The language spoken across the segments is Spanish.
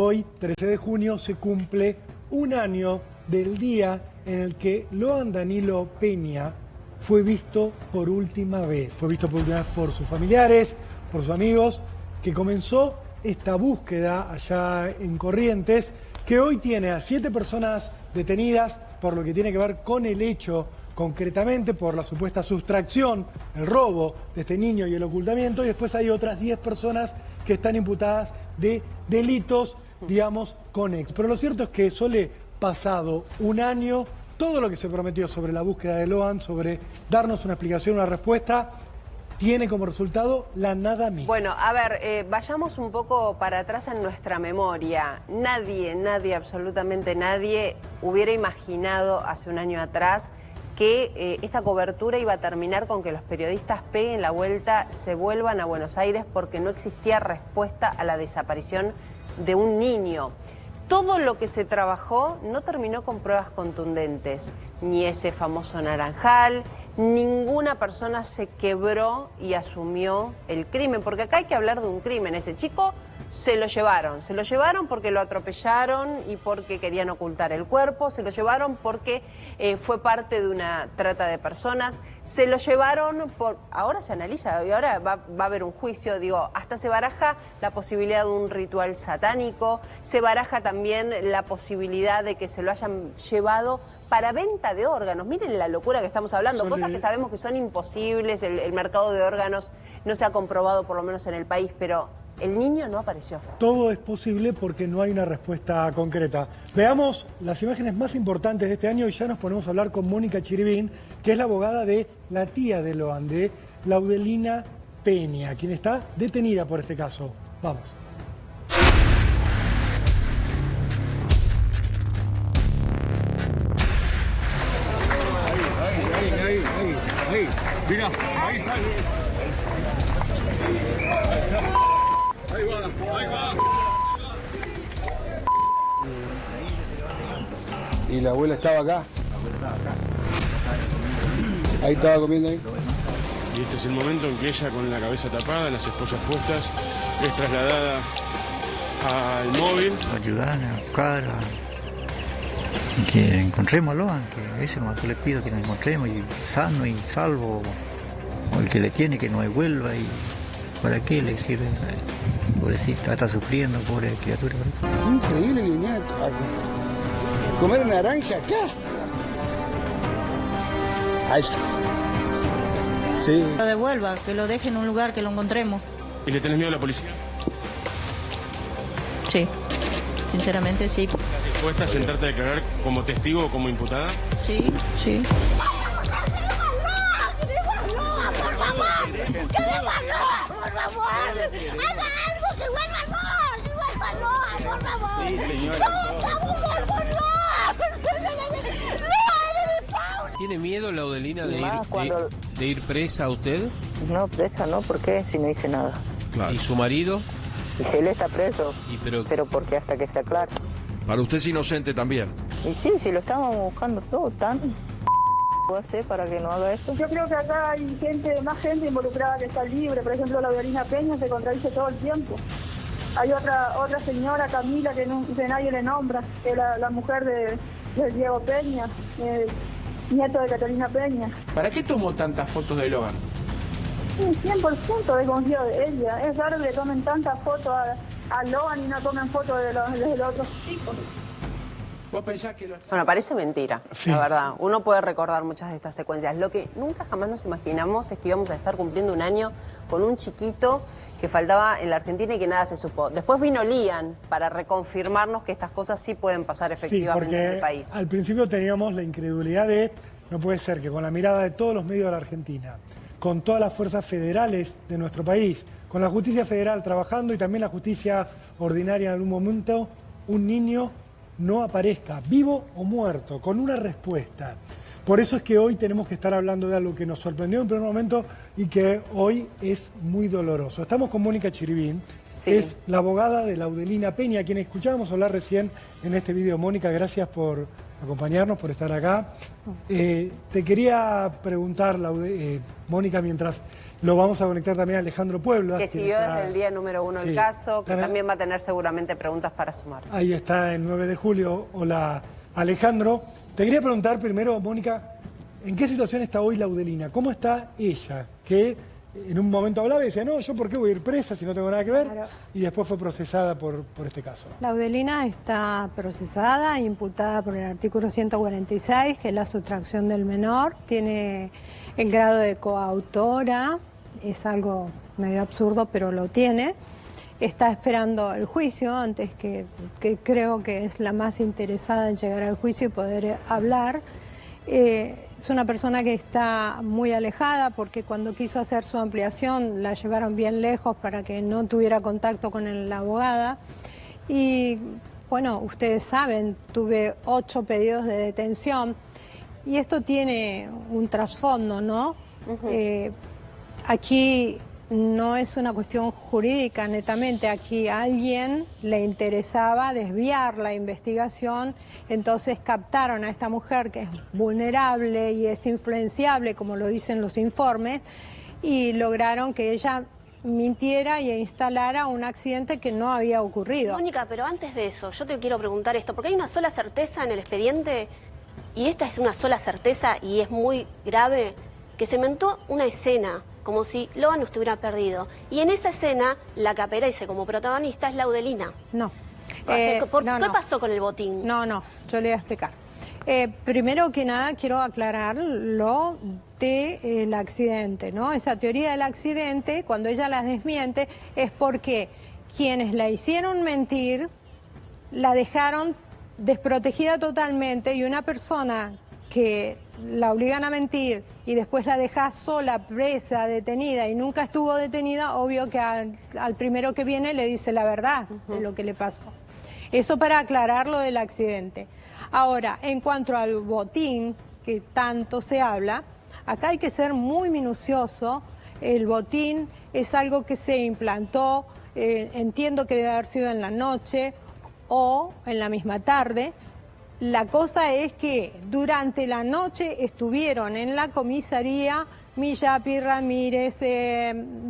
hoy, 13 de junio, se cumple un año del día en el que Loan Danilo Peña fue visto por última vez. Fue visto por última vez por sus familiares, por sus amigos, que comenzó esta búsqueda allá en Corrientes, que hoy tiene a 7 personas detenidas por lo que tiene que ver con el hecho, concretamente por la supuesta sustracción, el robo de este niño y el ocultamiento, y después hay otras 10 personas que están imputadas de delitos, digamos, conexos. Pero lo cierto es que Sole, pasado un año, todo lo que se prometió sobre la búsqueda de Loan, sobre darnos una explicación, una respuesta, tiene como resultado la nada misma. Bueno, a ver, vayamos un poco para atrás en nuestra memoria. Nadie, absolutamente nadie hubiera imaginado hace un año atrás que esta cobertura iba a terminar con que los periodistas peguen la vuelta, se vuelvan a Buenos Aires porque no existía respuesta a la desaparición de un niño. Todo lo que se trabajó no terminó con pruebas contundentes, ni ese famoso naranjal, ninguna persona se quebró y asumió el crimen, porque acá hay que hablar de un crimen. Ese chico se lo llevaron porque lo atropellaron y porque querían ocultar el cuerpo, se lo llevaron porque fue parte de una trata de personas, se lo llevaron por... Ahora se analiza y ahora va a haber un juicio, digo, hasta se baraja la posibilidad de un ritual satánico, se baraja también la posibilidad de que se lo hayan llevado para venta de órganos. Miren la locura que estamos hablando, cosas que sabemos que son imposibles, el mercado de órganos no se ha comprobado por lo menos en el país, pero el niño no apareció. Todo es posible porque no hay una respuesta concreta. Veamos las imágenes más importantes de este año y ya nos ponemos a hablar con Mónica Chiribín, que es la abogada de la tía de Loan, de Laudelina Peña, quien está detenida por este caso. Vamos. Ahí, mira, ahí sale. Ahí va. ¿Y la abuela estaba acá? Ahí estaba comiendo ahí. Y este es el momento en que ella, con la cabeza tapada, las esposas puestas, es trasladada al móvil. Ayudar a buscar, que encontremos a Loan, que ese como le pido que nos encontremos, y sano y salvo, o el que le tiene que no devuelva, y ¿para qué le sirve? Pobrecita, está sufriendo, pobre criatura. Increíble que venía a comer naranja acá. Ahí está. Sí. Lo devuelva, que lo deje en un lugar, que lo encontremos. ¿Y le tenés miedo a la policía? Sí, sinceramente sí. ¿Estás dispuesta a sentarte a declarar como testigo o como imputada? Sí. ¿Tiene miedo, Laudelina, de ir presa a usted? No, presa no, ¿por qué? Si no hice nada. Claro. ¿Y su marido? Y él está preso, pero porque hasta que se aclare. Para usted es inocente también. Y sí, lo estábamos buscando todo, tan... ¿Puedo hacer para que no haga eso? Yo creo que acá hay más gente involucrada que está libre. Por ejemplo, Laudelina Peña se contradice todo el tiempo. Hay otra señora, Camila, que nadie le nombra, que es la mujer de Diego Peña, nieto de Catalina Peña. ¿Para qué tomó tantas fotos de Loan? 100% desconfío de ella. Es raro que le tomen tantas fotos a Loan y no tomen fotos de los otros chicos. ¿Vos pensás que Bueno, parece mentira, sí. La verdad. Uno puede recordar muchas de estas secuencias. Lo que nunca jamás nos imaginamos es que íbamos a estar cumpliendo un año con un chiquito que faltaba en la Argentina y que nada se supo. Después vino Lian para reconfirmarnos que estas cosas sí pueden pasar efectivamente en el país. Al principio teníamos la incredulidad de, no puede ser que con la mirada de todos los medios de la Argentina, con todas las fuerzas federales de nuestro país, con la justicia federal trabajando y también la justicia ordinaria en algún momento, un niño no aparezca, vivo o muerto, con una respuesta. Por eso es que hoy tenemos que estar hablando de algo que nos sorprendió en un primer momento y que hoy es muy doloroso. Estamos con Mónica Chiribín, es la abogada de Laudelina Peña, a quien escuchábamos hablar recién en este video. Mónica, gracias por acompañarnos, por estar acá. Te quería preguntar, Mónica, mientras lo vamos a conectar también a Alejandro Puebla. Que siguió desde el día número 1 el caso, que también va a tener seguramente preguntas para sumar. Ahí está, el 9 de julio. Hola, Alejandro. Te quería preguntar primero, Mónica, ¿en qué situación está hoy Laudelina? ¿Cómo está ella? Que en un momento hablaba y decía, no, ¿yo por qué voy a ir presa si no tengo nada que ver? Claro. Y después fue procesada por este caso. Laudelina está procesada, imputada por el artículo 146, que es la sustracción del menor. Tiene el grado de coautora, es algo medio absurdo, pero lo tiene. Está esperando el juicio, antes que creo que es la más interesada en llegar al juicio y poder hablar. Es una persona que está muy alejada porque cuando quiso hacer su ampliación la llevaron bien lejos para que no tuviera contacto con la abogada. Y bueno, ustedes saben, tuve 8 pedidos de detención y esto tiene un trasfondo, ¿no? Aquí no es una cuestión jurídica netamente, aquí a alguien le interesaba desviar la investigación, entonces captaron a esta mujer que es vulnerable y es influenciable, como lo dicen los informes, y lograron que ella mintiera y instalara un accidente que no había ocurrido. Mónica, pero antes de eso, yo te quiero preguntar esto, porque hay una sola certeza en el expediente, y esta es una sola certeza y es muy grave, que se inventó una escena como si Loan estuviera perdido. Y en esa escena, la que aparece como protagonista es Laudelina. No. ¿Qué pasó con el botín? No, yo le voy a explicar. Primero que nada, quiero aclarar lo del accidente, ¿no? Esa teoría del accidente, cuando ella la desmiente, es porque quienes la hicieron mentir, la dejaron desprotegida totalmente y una persona que la obligan a mentir y después la deja sola, presa, detenida y nunca estuvo detenida, obvio que al primero que viene le dice la verdad de lo que le pasó. Eso para aclarar lo del accidente. Ahora, en cuanto al botín, que tanto se habla, acá hay que ser muy minucioso. El botín es algo que se implantó, entiendo que debe haber sido en la noche o en la misma tarde. La cosa es que durante la noche estuvieron en la comisaría Millapi, Ramírez,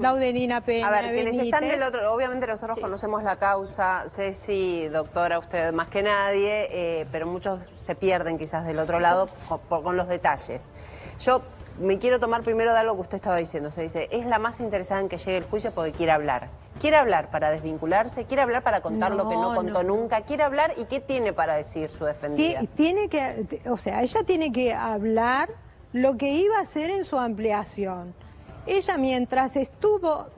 Laudelina Peña, A ver, quienes Benítez. están del otro, obviamente nosotros conocemos la causa, Ceci, doctora, usted más que nadie, pero muchos se pierden quizás del otro lado con los detalles. Yo me quiero tomar primero de algo que usted estaba diciendo. Usted dice, es la más interesada en que llegue el juicio porque quiere hablar. ¿Quiere hablar para desvincularse? ¿Quiere hablar para contar lo que no contó nunca? ¿Quiere hablar y qué tiene para decir su defendida? Ella tiene que hablar lo que iba a hacer en su ampliación. Ella mientras estuvo,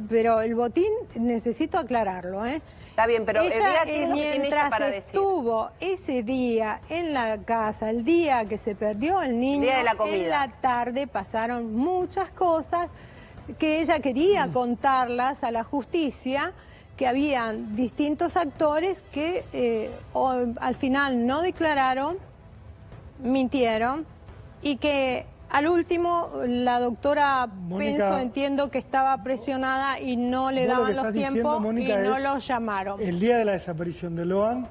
pero el botín necesito aclararlo, Está bien, pero ¿qué es lo que tiene ella para decir? Estuvo ese día en la casa, el día que se perdió el niño, el día de la comida. En la tarde pasaron muchas cosas que ella quería contarlas a la justicia, que habían distintos actores que al final no declararon, mintieron, y que al último la doctora Penso, entiendo que estaba presionada y no le daban los tiempos y no los llamaron. El día de la desaparición de Loan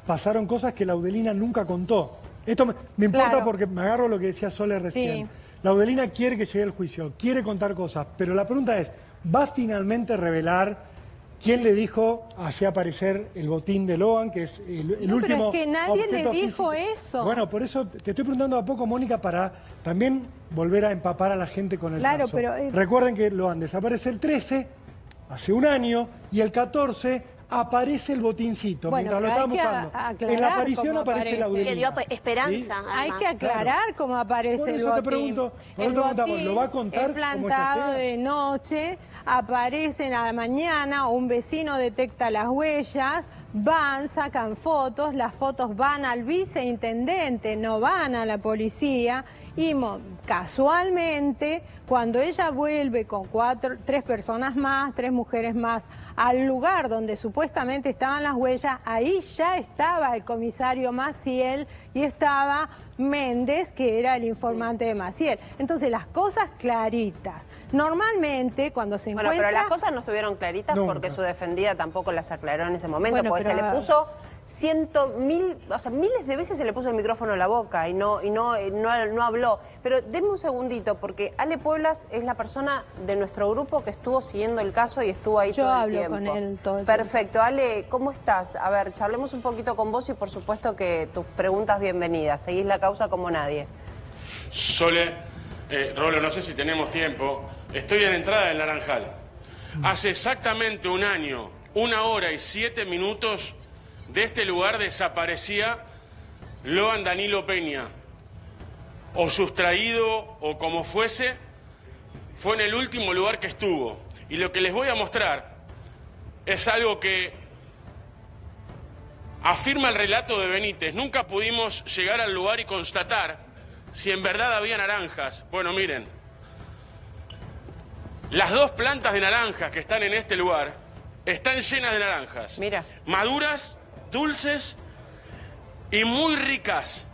pasaron cosas que Laudelina nunca contó. Esto me importa porque me agarro lo que decía Sole recién. Sí. Laudelina quiere que llegue el juicio, quiere contar cosas, pero la pregunta es, ¿va finalmente a revelar quién le dijo hacer aparecer el botín de Loan, que es el último pero es que nadie le dijo físico? Eso. Bueno, por eso te estoy preguntando a poco, Mónica, para también volver a empapar a la gente con el caso. Pero, recuerden que Loan desaparece el 13, hace un año, y el 14... aparece el botincito, mientras lo estamos buscando. En la aparición aparece Laudelina. Que dio esperanza. ¿Sí? Hay que aclarar cómo aparece el botín. El botín ¿lo va a contar? Es plantado de noche, aparece a la mañana, un vecino detecta las huellas, van, sacan fotos, las fotos van al viceintendente, no van a la policía, y casualmente cuando ella vuelve con 3 personas más, 3 mujeres más, al lugar donde supuestamente estaban las huellas, ahí ya estaba el comisario Maciel y estaba Méndez, que era el informante de Maciel. Entonces, las cosas claritas. Normalmente, cuando se encuentra... Bueno, pero las cosas no se vieron claritas porque su defendida tampoco las aclaró en ese momento, porque se le puso miles de veces se le puso el micrófono en la boca y no habló. Pero denme un segundito, porque Ale Pueblas es la persona de nuestro grupo que estuvo siguiendo el caso y estuvo ahí todo el tiempo. Yo hablo con él todo el tiempo. Perfecto. Ale, ¿cómo estás? A ver, charlemos un poquito con vos y por supuesto que tus preguntas bienvenidas. Seguís la causa como nadie. Sole, Rolo, no sé si tenemos tiempo. Estoy en la entrada del Naranjal. Hace exactamente un año, 1 hora y 7 minutos, de este lugar desaparecía Loan Danilo Peña. O sustraído, o como fuese, fue en el último lugar que estuvo. Y lo que les voy a mostrar es algo que afirma el relato de Benítez. Nunca pudimos llegar al lugar y constatar si en verdad había naranjas. Bueno, miren, las 2 plantas de naranjas que están en este lugar están llenas de naranjas. Mira. Maduras, dulces y muy ricas.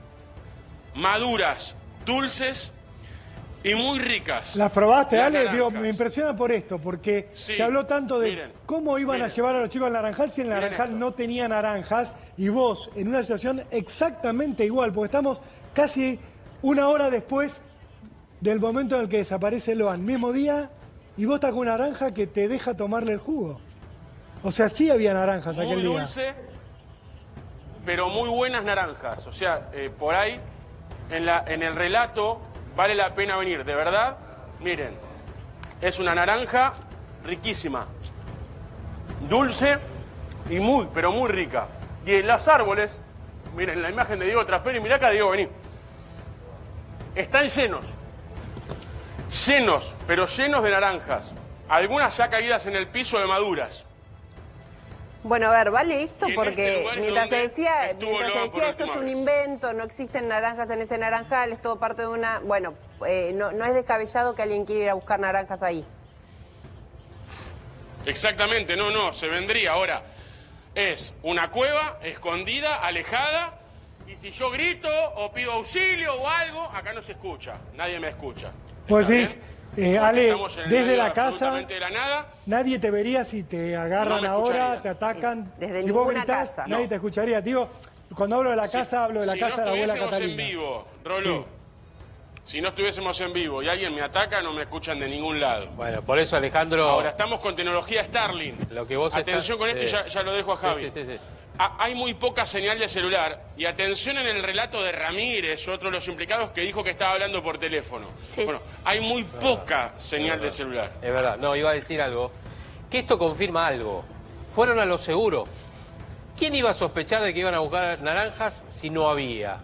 Maduras, dulces y muy ricas. ¿Las probaste, Ale? Digo, me impresiona por esto, porque se habló tanto de cómo iban a llevar a los chicos al Naranjal si el Naranjal no tenía naranjas, y vos en una situación exactamente igual, porque estamos casi 1 hora después del momento en el que desaparece Loan, mismo día, y vos estás con una naranja que te deja tomarle el jugo. O sea, sí había naranjas aquel día. Muy dulce, pero muy buenas naranjas. O sea, por ahí, en el relato, vale la pena venir. De verdad, miren, es una naranja riquísima, dulce y pero muy rica. Y en los árboles, miren la imagen de Diego Traferi, mirá acá, Diego, vení. Están llenos, pero llenos de naranjas. Algunas ya caídas en el piso de maduras. Bueno, a ver, vale esto porque mientras se decía esto es un invento, no existen naranjas en ese naranjal, es todo parte de una... Bueno, no es descabellado que alguien quiera ir a buscar naranjas ahí. Exactamente, no, se vendría. Ahora, es una cueva escondida, alejada, y si yo grito o pido auxilio o algo, acá no se escucha, nadie me escucha. Pues decís, Ale, desde la casa, nadie te vería si te agarran ahora, te atacan. Desde si vos ninguna gritás, casa. Nadie te escucharía. Digo, cuando hablo de la casa, hablo de la casa de la abuela Catalina. Si no estuviésemos en vivo, Rolo, si no estuviésemos en vivo y alguien me ataca, no me escuchan de ningún lado. Bueno, por eso, Alejandro... Ahora, estamos con tecnología Starlink. Lo que vos atención con esto y ya lo dejo a Javi. Sí. Hay muy poca señal de celular y atención en el relato de Ramírez, otro de los implicados, que dijo que estaba hablando por teléfono. Sí. Bueno, hay muy poca señal de celular. Es verdad, no, iba a decir algo, que esto confirma algo. Fueron a lo seguro. ¿Quién iba a sospechar de que iban a buscar naranjas si no había?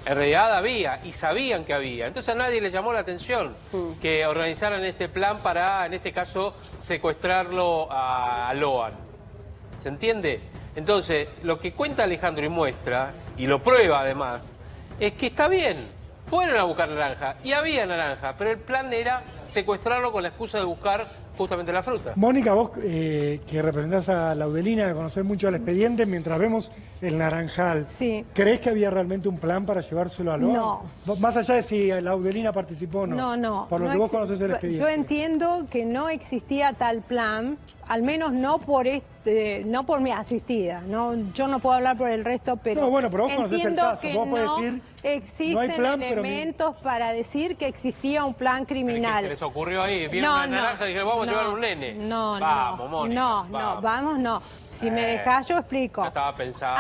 En realidad había, y sabían que había. Entonces a nadie le llamó la atención que organizaran este plan para, en este caso, secuestrarlo a Loan. ¿Se entiende? Entonces, lo que cuenta Alejandro y muestra, y lo prueba además, es que está bien. Fueron a buscar naranja, y había naranja, pero el plan era secuestrarlo con la excusa de buscar justamente la fruta. Mónica, vos que representás a Laudelina, que conocés mucho el expediente, mientras vemos el naranjal, ¿creés que había realmente un plan para llevárselo a Loan? No. Más allá de si Laudelina participó o no. No. Por lo que vos conocés el expediente. Yo entiendo que no existía tal plan, al menos no por no por mi asistida. Yo no puedo hablar por el resto, pero no, bueno, pero vos conocés el caso. Que vos podés decir, existen no hay plan, elementos para decir que existía un plan criminal. ¿Qué les ocurrió ahí? Vieron una naranja y dijeron, vamos a llevar un nene. Vamos, Mónica, no. Si me dejás, yo explico. No estaba pensado.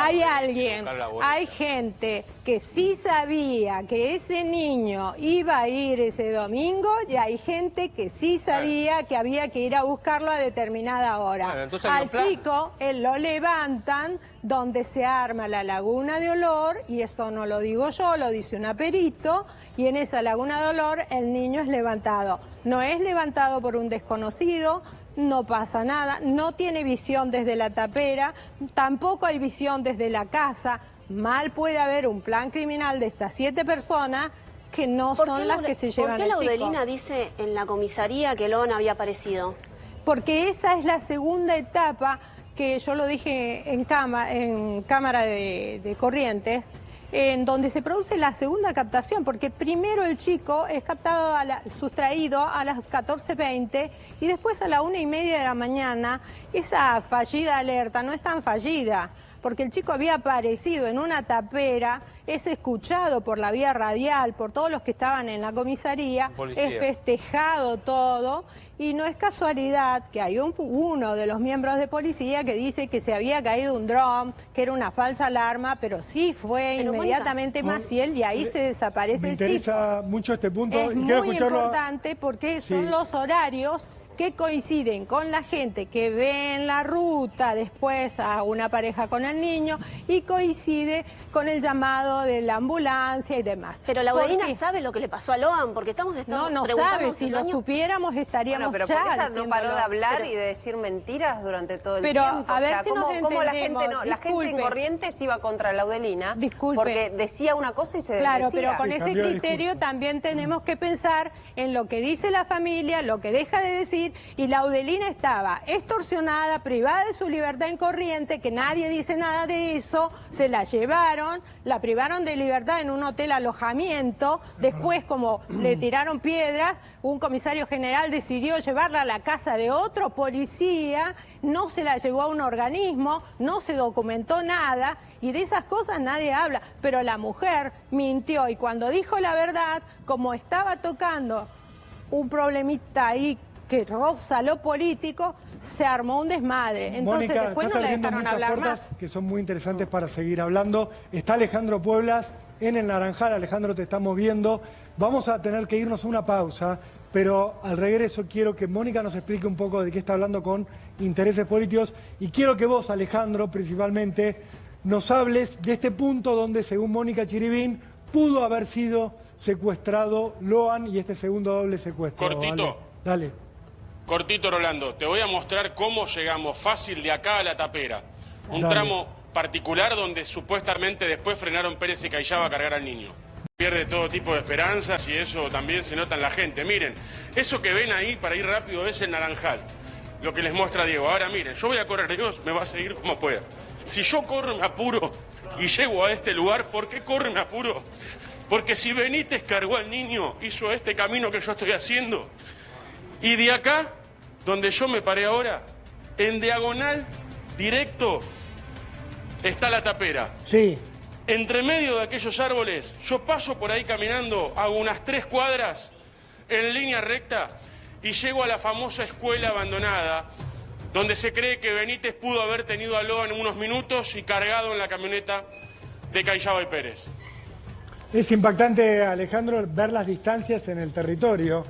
Hay gente que sí sabía que ese niño iba a ir ese domingo y hay gente que sí sabía que había que ir a buscarlo a determinada hora. Bueno, entonces al chico, lo levantan donde se arma la laguna de olor, y esto no lo digo yo, lo dice un perito, y en esa laguna de olor el niño es levantado. No es levantado por un desconocido, no pasa nada, no tiene visión desde la tapera, tampoco hay visión desde la casa. Mal puede haber un plan criminal de estas 7 personas que no son las que se llevan al chico. ¿Por qué Laudelina dice en la comisaría que Loan había aparecido? Porque esa es la segunda etapa que yo lo dije en cámara de Corrientes, en donde se produce la segunda captación, porque primero el chico es captado, sustraído a las 14:20 y después a la 1:30 de la mañana. Esa fallida alerta no es tan fallida, porque el chico había aparecido en una tapera, es escuchado por la vía radial, por todos los que estaban en la comisaría, es festejado todo, y no es casualidad que hay uno de los miembros de policía que dice que se había caído un dron, que era una falsa alarma, pero sí fue inmediatamente Maciel y ahí se desaparece el chico. Me interesa mucho este punto. Es muy importante porque son los horarios que coinciden con la gente que ve en la ruta después a una pareja con el niño y coincide con el llamado de la ambulancia y demás. Pero Laudelina sabe lo que le pasó a Loan, porque estamos no sabe, si lo supiéramos estaríamos pero ya porque ella no paró de hablar y de decir mentiras durante todo el tiempo. A ver, ¿cómo la gente la gente en Corrientes iba contra Laudelina? Porque decía una cosa y se desdecía. Claro, pero con ese criterio también tenemos que pensar en lo que dice la familia, lo que deja de decir. Y Laudelina estaba extorsionada, privada de su libertad en Corrientes, que nadie dice nada de eso, se la llevaron, la privaron de libertad en un hotel alojamiento, después como le tiraron piedras, un comisario general decidió llevarla a la casa de otro policía, no se la llevó a un organismo, no se documentó nada, y de esas cosas nadie habla, pero la mujer mintió y cuando dijo la verdad, como estaba tocando un problemita ahí que roza lo político, se armó un desmadre. Entonces Mónica, después no la dejaron hablar más. Que son muy interesantes para seguir hablando. Está Alejandro Pueblas en el Naranjal. Alejandro, te estamos viendo. Vamos a tener que irnos a una pausa, pero al regreso quiero que Mónica nos explique un poco de qué está hablando con intereses políticos y quiero que vos, Alejandro, principalmente, nos hables de este punto donde, según Mónica Chiribín, pudo haber sido secuestrado Loan y este segundo doble secuestro. Cortito. Dale. Cortito, Rolando, te voy a mostrar cómo llegamos fácil de acá a la tapera. Un tramo particular donde supuestamente después frenaron Pérez y Cayaba a cargar al niño. Pierde todo tipo de esperanzas y eso también se nota en la gente. Miren, eso que ven ahí para ir rápido es el Naranjal, lo que les muestra Diego. Ahora miren, yo voy a correr, Dios me va a seguir como pueda. Si yo corro me apuro y llego a este lugar, ¿por qué corro me apuro? Porque si Benítez cargó al niño, hizo este camino que yo estoy haciendo. Y de acá, donde yo me paré ahora, en diagonal, directo, está la tapera. Sí. Entre medio de aquellos árboles, yo paso por ahí caminando, hago unas 3 cuadras en línea recta y llego a la famosa escuela abandonada, donde se cree que Benítez pudo haber tenido a Loan en unos minutos y cargado en la camioneta de Cayaba y Pérez. Es impactante, Alejandro, ver las distancias en el territorio.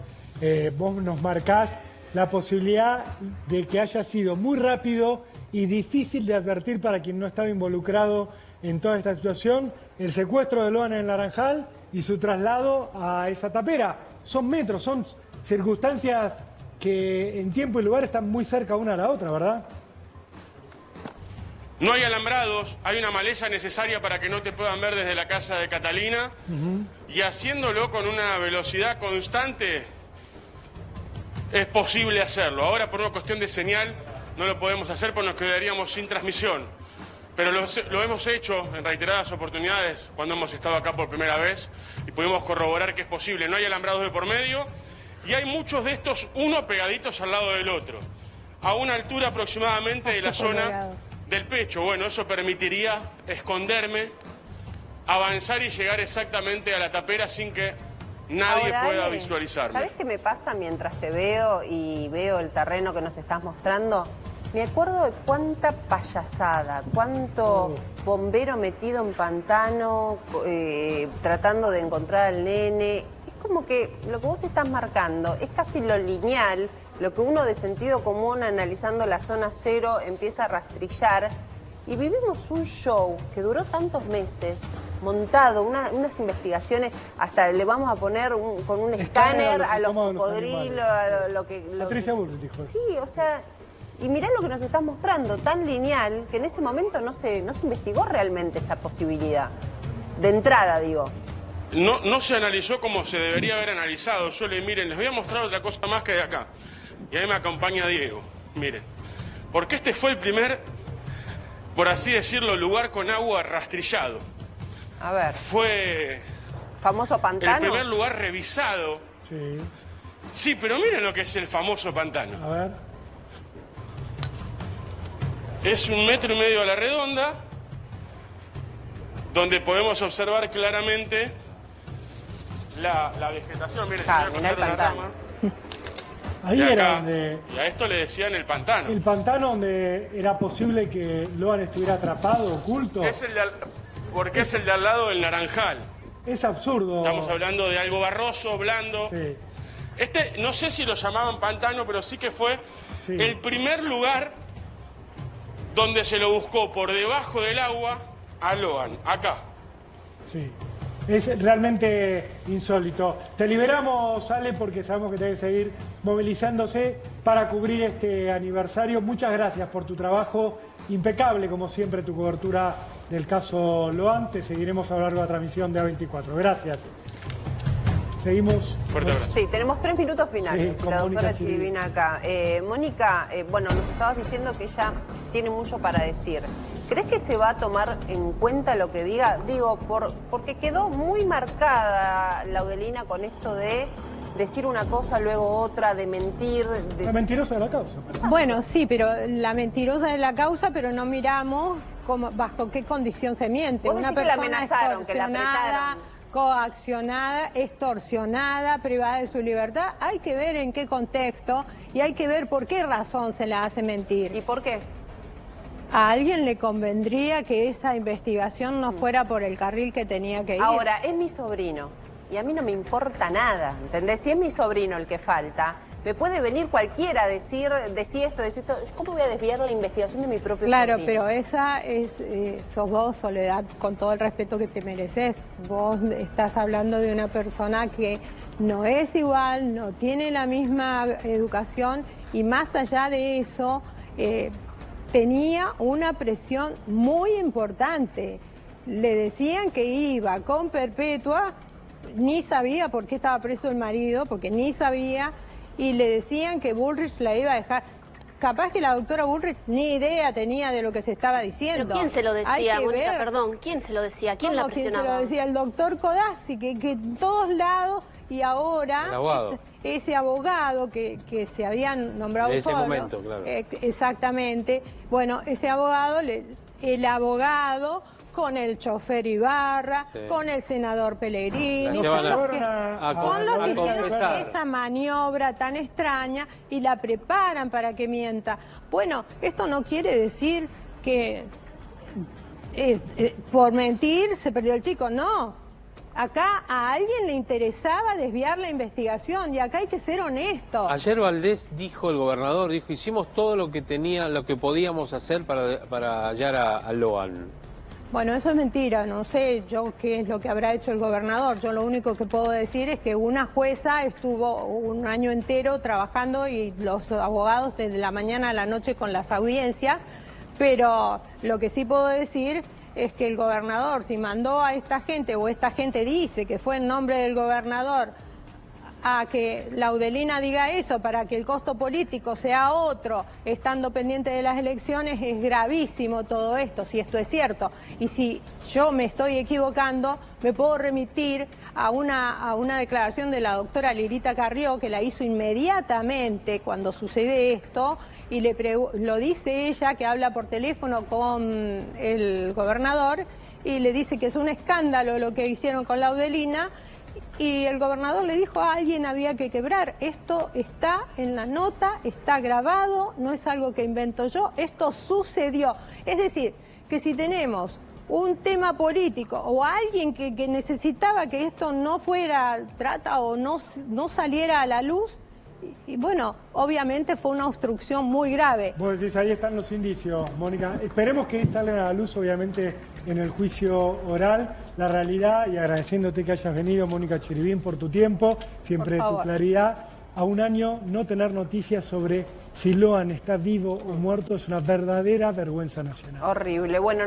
Vos nos marcás la posibilidad de que haya sido muy rápido y difícil de advertir para quien no estaba involucrado en toda esta situación, el secuestro de Loan en el Naranjal y su traslado a esa tapera. Son metros, son circunstancias que en tiempo y lugar están muy cerca una a la otra, ¿verdad? No hay alambrados, hay una maleza necesaria para que no te puedan ver desde la casa de Catalina y haciéndolo con una velocidad constante es posible hacerlo. Ahora por una cuestión de señal no lo podemos hacer porque nos quedaríamos sin transmisión. Pero lo hemos hecho en reiteradas oportunidades cuando hemos estado acá por primera vez y pudimos corroborar que es posible. No hay alambrados de por medio y hay muchos de estos, uno pegaditos al lado del otro, a una altura aproximadamente de la zona del pecho. Bueno, eso permitiría esconderme, avanzar y llegar exactamente a la tapera sin que nadie pueda visualizarme. ¿Sabes qué me pasa mientras te veo y veo el terreno que nos estás mostrando? Me acuerdo de cuánta payasada, cuánto bombero metido en pantano, tratando de encontrar al nene. Es como que lo que vos estás marcando es casi lo lineal, lo que uno de sentido común analizando la zona cero empieza a rastrillar. y vivimos un show que duró tantos meses, montado, unas investigaciones, hasta le vamos a poner con un escáner a los cocodrilos, a lo que... Patricia Bullrich dijo eso. Sí, o sea, y mirá lo que nos estás mostrando, tan lineal, que en ese momento no se investigó realmente esa posibilidad. De entrada, digo. No se analizó como se debería haber analizado. Miren, les voy a mostrar otra cosa más que hay acá. Y ahí me acompaña Diego. Miren, porque este fue el primer, por así decirlo, lugar con agua rastrillado. A ver. Fue... ¿Famoso pantano? El primer lugar revisado. Sí. Sí, pero miren lo que es el famoso pantano. A ver. Es 1,5 metros a la redonda, donde podemos observar claramente la vegetación. Miren, mirá el pantano. Ahí era donde... Y a esto le decían el pantano. El pantano donde era posible que Loan estuviera atrapado, oculto. Porque es el de al lado del Naranjal. Es absurdo. Estamos hablando de algo barroso, blando. Sí. No sé si lo llamaban pantano, pero sí que fue el primer lugar donde se lo buscó por debajo del agua a Loan, acá. Sí. Es realmente insólito. Te liberamos, Ale, porque sabemos que tenés que seguir movilizándose para cubrir este aniversario. Muchas gracias por tu trabajo. Impecable, como siempre, tu cobertura del caso Loan. Te seguiremos a lo largo de la transmisión de A24. Gracias. Seguimos. Fuerte abrazo. Sí, tenemos 3 minutos finales. Sí, la doctora Mónica Chirivina acá. Mónica, bueno, nos estabas diciendo que ella tiene mucho para decir. ¿Crees que se va a tomar en cuenta lo que diga? Digo, porque quedó muy marcada Laudelina con esto de decir una cosa, luego otra, de mentir. La mentirosa de la causa. Bueno, sí, pero la mentirosa de la causa, pero no miramos bajo qué condición se miente. Vos Una decís que la persona amenazaron, que la apretaron. Coaccionada, extorsionada, privada de su libertad. Hay que ver en qué contexto y hay que ver por qué razón se la hace mentir. ¿Y por qué? A alguien le convendría que esa investigación no fuera por el carril que tenía que ir. Ahora, es mi sobrino y a mí no me importa nada, ¿entendés? Si es mi sobrino el que falta, me puede venir cualquiera a decir esto. ¿Cómo voy a desviar la investigación de mi propio Claro, sobrino? pero esa sos vos, Soledad, con todo el respeto que te mereces. Vos estás hablando de una persona que no es igual, no tiene la misma educación y más allá de eso... tenía una presión muy importante. Le decían que iba con Perpetua, ni sabía por qué estaba preso el marido, porque ni sabía, y le decían que Bullrich la iba a dejar. Capaz que la doctora Bullrich ni idea tenía de lo que se estaba diciendo. ¿Pero quién se lo decía, Mónica? Ver. Perdón, ¿quién se lo decía? ¿Quién la presionaba? ¿Quién se lo decía? El doctor Codazzi, que en todos lados, y ahora... Ese abogado que se habían nombrado de ese solo, momento, claro. Exactamente. Bueno, ese abogado, el abogado con el chofer Ibarra, con el senador Pellegrini, son los que hicieron esa maniobra tan extraña y la preparan para que mienta. Bueno, esto no quiere decir que por mentir se perdió el chico, no. Acá a alguien le interesaba desviar la investigación y acá hay que ser honestos. Ayer Valdés dijo, el gobernador dijo, hicimos todo lo que podíamos hacer para hallar a Loan. Bueno, eso es mentira, no sé yo qué es lo que habrá hecho el gobernador. Yo lo único que puedo decir es que una jueza estuvo un año entero trabajando y los abogados desde la mañana a la noche con las audiencias, pero lo que sí puedo decir es que el gobernador, si mandó a esta gente, o esta gente dice que fue en nombre del gobernador, a que Laudelina diga eso para que el costo político sea otro, estando pendiente de las elecciones, es gravísimo todo esto, si esto es cierto. Y si yo me estoy equivocando, me puedo remitir a una declaración de la doctora Lirita Carrió, que la hizo inmediatamente cuando sucede esto, y lo dice ella, que habla por teléfono con el gobernador, y le dice que es un escándalo lo que hicieron con Laudelina, y el gobernador le dijo a alguien había que quebrar. Esto está en la nota, está grabado, no es algo que invento yo, esto sucedió. Es decir, que si tenemos un tema político o alguien que necesitaba que esto no fuera trata o no saliera a la luz, Y bueno, obviamente fue una obstrucción muy grave. Vos decís, ahí están los indicios, Mónica. Esperemos que salgan a la luz, obviamente, en el juicio oral, la realidad, y agradeciéndote que hayas venido, Mónica Cherubín, por tu tiempo, siempre tu claridad. A un año no tener noticias sobre si Loan está vivo o muerto es una verdadera vergüenza nacional. Horrible. Bueno,